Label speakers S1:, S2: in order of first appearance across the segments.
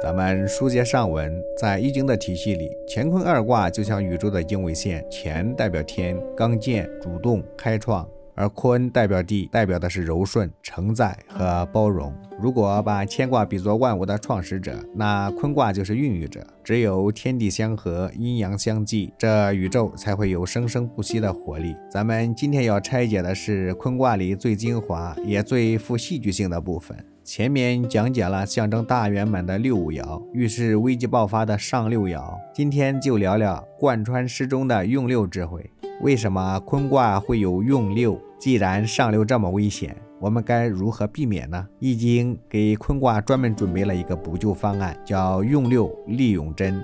S1: 咱们书接上文，在易经的体系里，乾坤二卦就像宇宙的经纬线，乾代表天，刚健、主动、开创，而坤代表地，代表的是柔顺、承载和包容。如果把乾卦比作万物的创始者，那坤卦就是孕育者。只有天地相合，阴阳相济，这宇宙才会有生生不息的活力。咱们今天要拆解的是坤卦里最精华也最富戏剧性的部分。前面讲解了象征大圆满的六五爻，预示危机爆发的上六爻。今天就聊聊贯穿诗中的用六智慧。为什么坤卦会有用六？既然上六这么危险，我们该如何避免呢？易经给坤卦专门准备了一个补救方案，叫用六利用贞。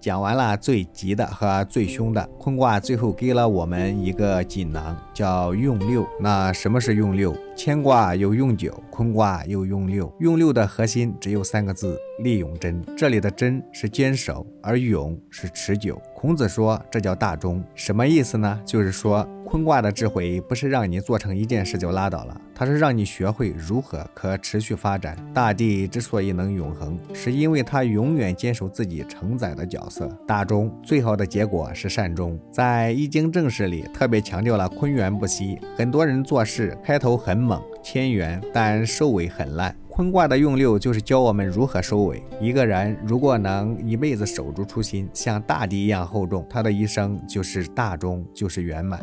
S1: 讲完了最急的和最凶的，坤卦最后给了我们一个锦囊，叫用六。那什么是用六？乾卦有用九，坤卦有用六。用六的核心只有三个字：利用贞。这里的贞是坚守，而永是持久。孔子说这叫大忠，什么意思呢？就是说坤卦的智慧不是让你做成一件事就拉倒了，它是让你学会如何可持续发展。大地之所以能永恒，是因为它永远坚守自己承载的角色。大忠最好的结果是善终。在易经正史里特别强调了坤元不息，很多人做事开头很猛千元，但收尾很烂。坤卦的用六就是教我们如何收尾。一个人如果能一辈子守住初心，像大地一样厚重，他的一生就是大忠，就是圆满。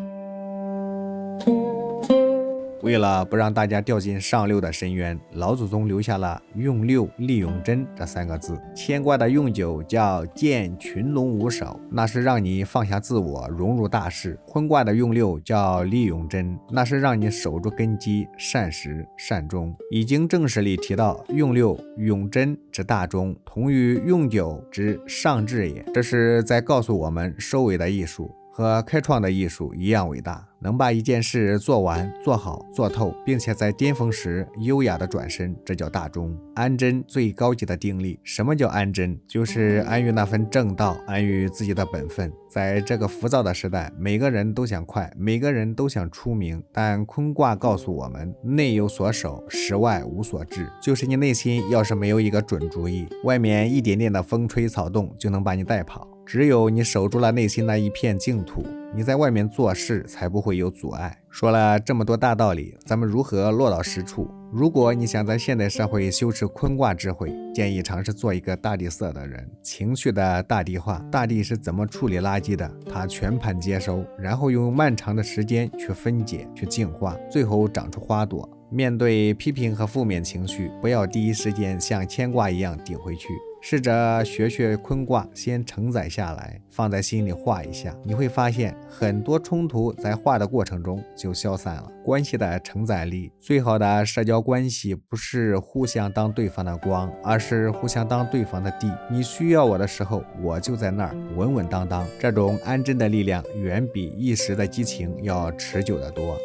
S1: 为了不让大家掉进上六的深渊，老祖宗留下了用六利用贞这三个字。乾卦的用九叫见群龙无首，那是让你放下自我，融入大势。坤卦的用六叫利用贞，那是让你守住根基，善始善终。易经正史里提到用六用贞之大忠，同于用九之上智也。这是在告诉我们收尾的艺术和开创的艺术一样伟大，能把一件事做完、做好、做透，并且在巅峰时优雅的转身，这叫大忠。安贞最高级的定力，什么叫安贞？就是安于那份正道，安于自己的本分。在这个浮躁的时代，每个人都想快，每个人都想出名，但坤卦告诉我们，内有所守，实外无所志。就是你内心要是没有一个准主意，外面一点点的风吹草动就能把你带跑。只有你守住了内心的一片净土，你在外面做事才不会有阻碍。说了这么多大道理，咱们如何落到实处？如果你想在现代社会修持坤卦智慧，建议尝试做一个大地色的人，情绪的大地化。大地是怎么处理垃圾的？它全盘接收，然后用漫长的时间去分解、去净化，最后长出花朵。面对批评和负面情绪，不要第一时间像乾卦一样顶回去，试着学坤卦，先承载下来，放在心里画一下，你会发现很多冲突在画的过程中就消散了。关系的承载力，最好的社交关系不是互相当对方的光，而是互相当对方的地。你需要我的时候，我就在那儿稳稳当当。这种安贞的力量远比一时的激情要持久得多。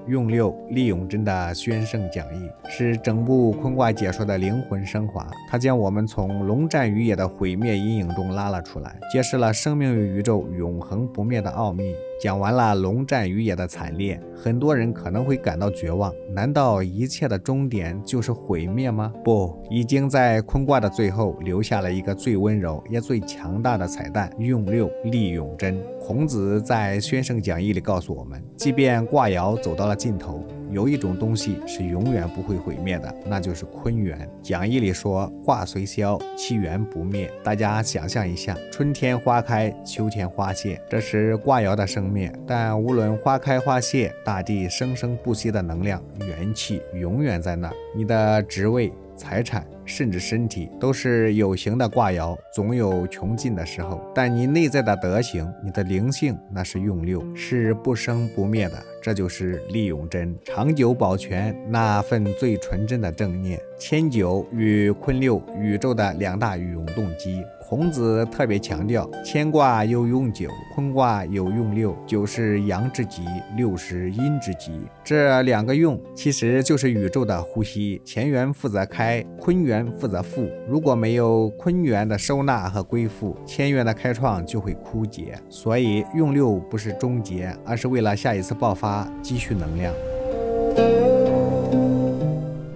S1: 用六利用贞的宣圣讲义是整部坤卦解说的灵魂升华，它将我们从龙战于野的毁灭阴影中拉了出来，揭示了生命与宇宙永恒不灭的奥秘。讲完了龙战于野的惨烈，很多人可能会感到绝望，难道一切的终点就是毁灭吗？不，已经在坤卦的最后留下了一个最温柔也最强大的彩蛋，用六利用贞。孔子在宣圣讲义里告诉我们，即便卦爻走到了尽头，有一种东西是永远不会毁灭的，那就是坤元。讲义里说，卦虽消，其元不灭。大家想象一下，春天花开，秋天花谢，这是卦爻的生灭，但无论花开花谢，大地生生不息的能量元气永远在那儿。你的职位、财产甚至身体都是有形的卦爻，总有穷尽的时候，但你内在的德行，你的灵性，那是用六，是不生不灭的，这就是利用贞，长久保全那份最纯真的正念。乾九与坤六，宇宙的两大永动机。孔子特别强调，乾卦有用九，坤卦有用六，九是阳之极，六是阴之极。这两个用其实就是宇宙的呼吸，乾元负责开，坤元负责复。如果没有坤元的收纳和归附，乾元的开创就会枯竭。所以用六不是终结，而是为了下一次爆发积蓄能量。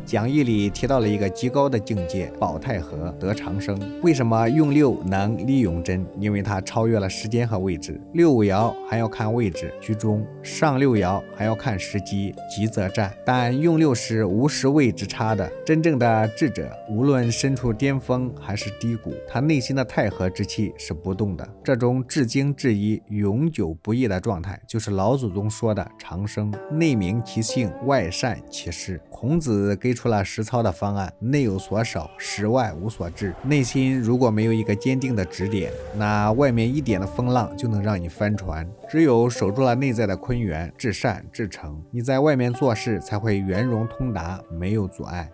S1: 讲义里提到了一个极高的境界，保太和，得长生。为什么用六能利用真？因为它超越了时间和位置。六五爻还要看位置，居中；上六爻还要看时机，急则战。但用六是无时位之差的。真正的智者，无论身处巅峰还是低谷，他内心的太和之气是不动的。这种至精至一、永久不易的状态，就是老祖宗说的长生。内明其性，外善其事。孔子给出了实操的方案，内有所守，实外无所至。内心如果没有一个坚定的指点，那外面一点的风浪就能让你翻船。只有守住了内在的坤元，至善至诚，你在外面做事才会圆融通达，没有阻碍。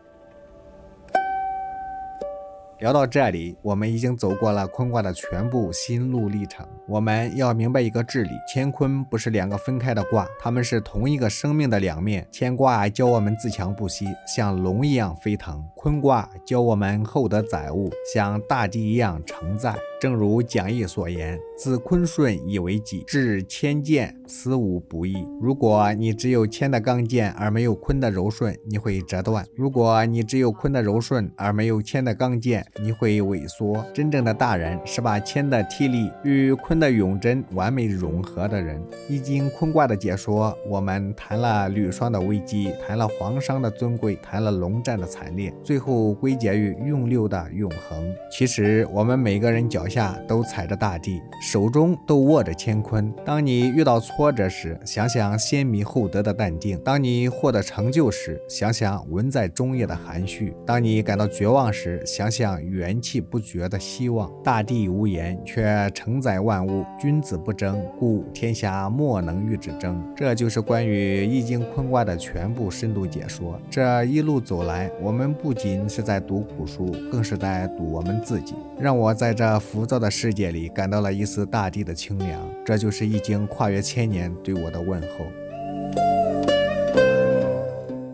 S1: 聊到这里，我们已经走过了坤卦的全部心路历程。我们要明白一个治理，乾坤不是两个分开的卦，它们是同一个生命的两面。乾卦教我们自强不息，像龙一样飞腾；坤卦教我们厚德载物，像大地一样承载。正如讲义所言，自坤顺以为己，至谦健，思无不易。如果你只有谦的刚健而没有坤的柔顺，你会折断；如果你只有坤的柔顺而没有谦的刚健，你会萎缩。真正的大人是把谦的剔力与坤的永贞完美融合的人。易经坤卦的解说，我们谈了履霜的危机，谈了黄商的尊贵，谈了龙战的惨烈，最后归结于用六的永恒。其实我们每个人脚下都踩着大地，手中都握着乾坤。当你遇到挫折时，想想先迷后得的淡定；当你获得成就时，想想文在中叶的含蓄；当你感到绝望时，想想元气不绝的希望。大地无言，却承载万物；君子不争，故天下莫能与之争。这就是关于易经坤卦的全部深度解说。这一路走来，我们不仅是在读古书，更是在读我们自己，让我在这浮躁的世界里感到了一丝大地的清凉。这就是易经跨越千年对我的问候。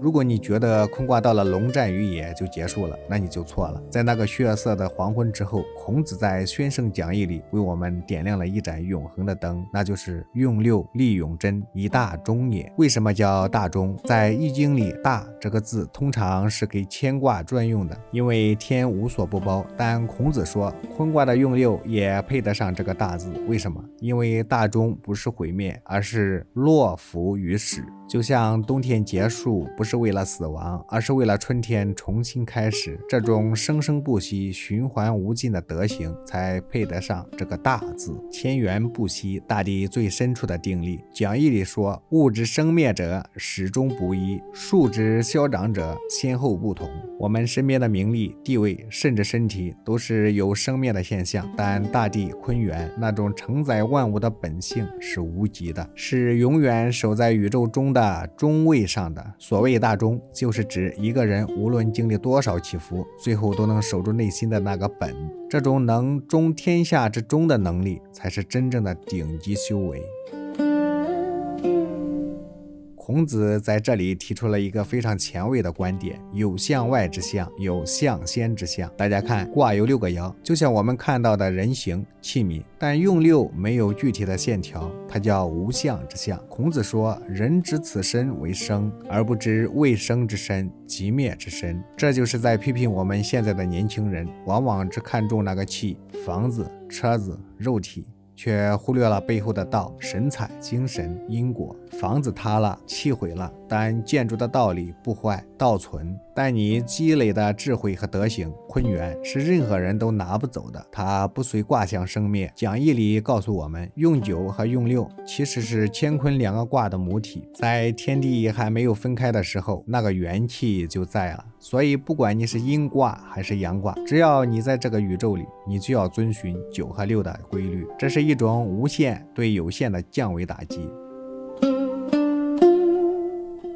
S1: 如果你觉得坤卦到了龙战于野就结束了，那你就错了。在那个血色的黄昏之后，孔子在宣圣讲义里为我们点亮了一盏永恒的灯，那就是用六利永贞，以大中也。为什么叫大中？在易经里，大这个字通常是给乾卦专用的，因为天无所不包。但孔子说坤卦的用六也配得上这个大字，为什么？因为大中不是毁灭，而是落伏于始。就像冬天结束不是为了死亡，而是为了春天重新开始。这种生生不息、循环无尽的德行，才配得上这个大字。千源不息，大地最深处的定力。讲义里说，物之生灭者，始终不一；树之消长者，先后不同。我们身边的名利、地位，甚至身体，都是有生灭的现象，但大地坤元那种承载万物的本性是无极的，是永远守在宇宙中的中位上的。所谓大中，就是指一个人无论经历多少起伏，最后都能守住内心的那个本。这种能中天下之中的能力，才是真正的顶级修为。孔子在这里提出了一个非常前卫的观点，有象外之象，有象先之象。大家看，卦有6个爻，就像我们看到的人形器皿，但用六没有具体的线条，它叫无象之象。孔子说，人知此身为生，而不知未生之身即灭之身。这就是在批评我们现在的年轻人，往往只看重那个器，房子、车子、肉体，却忽略了背后的道、神采、精神、因果。房子塌了，气毁了，但建筑的道理不坏，道存。但你积累的智慧和德行，坤元是任何人都拿不走的，它不随卦象生灭。讲义里告诉我们，用九和用六其实是乾坤2个卦的母体，在天地还没有分开的时候，那个元气就在了。所以不管你是阴卦还是阳卦，只要你在这个宇宙里，你就要遵循9和6的规律。这是一种无限对有限的降维打击。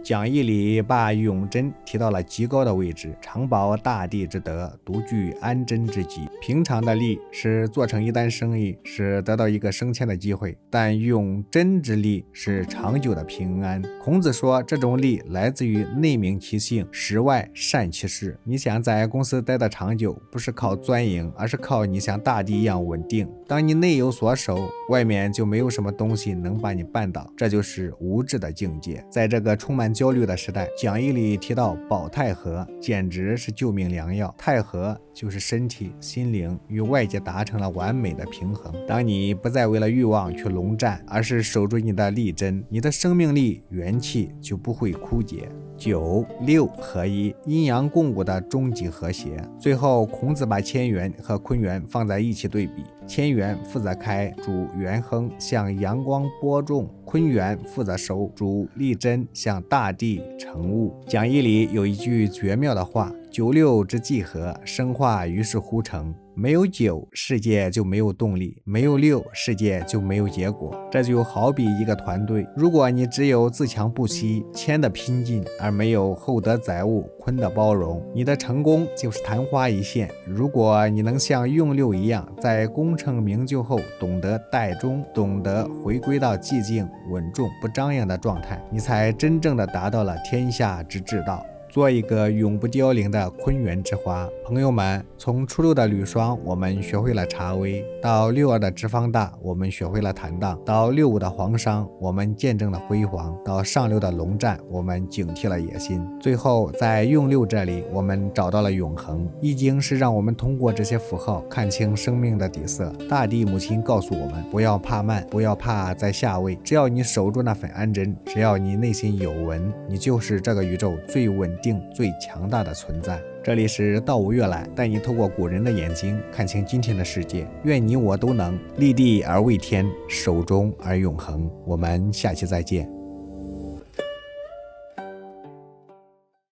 S1: 讲义里把永贞提到了极高的位置，常保大地之德，独具安贞之极。平常的利是做成一单生意，是得到一个升迁的机会，但永贞之利是长久的平安。孔子说，这种利来自于内明其性，实外善其事。你想在公司待得长久，不是靠钻营，而是靠你像大地一样稳定。当你内有所守，外面就没有什么东西能把你绊倒，这就是无志的境界。在这个充满焦虑的时代，讲义里提到保太和，简直是救命良药。太和就是身体、心灵与外界达成了完美的平衡。当你不再为了欲望去笼战，而是守住你的力针，你的生命力、元气就不会枯竭。9、6合一，阴阳共舞的终极和谐。最后，孔子把乾元和坤元放在一起对比，乾元负责开，主元亨，向阳光播种；坤元负责收，主力针，向大地成物。讲义里有一句绝妙的话：9、6之计合，生化于是乎成。没有9，世界就没有动力；没有6，世界就没有结果。这就好比一个团队，如果你只有自强不息、谦的拼劲，而没有厚德载物、坤的包容，你的成功就是昙花一现。如果你能像用6一样，在功成名就后懂得待终，懂得回归到寂静、稳重、不张扬的状态，你才真正的达到了天下之至道。做一个永不凋零的坤元之花。朋友们，从初六的履霜，我们学会了茶微；到6、2的直方大，我们学会了坦荡；到6、5的黄商，我们见证了辉煌；到上6的龙战，我们警惕了野心。最后，在用6这里，我们找到了永恒。易经是让我们通过这些符号看清生命的底色。大地母亲告诉我们，不要怕慢，不要怕在下位，只要你守住那份安贞，只要你内心有纹，你就是这个宇宙最稳定、最强大的存在。这里是道无悦来，带你透过古人的眼睛看清今天的世界。愿你我都能立地而为天，守中而永恒。我们下期再见。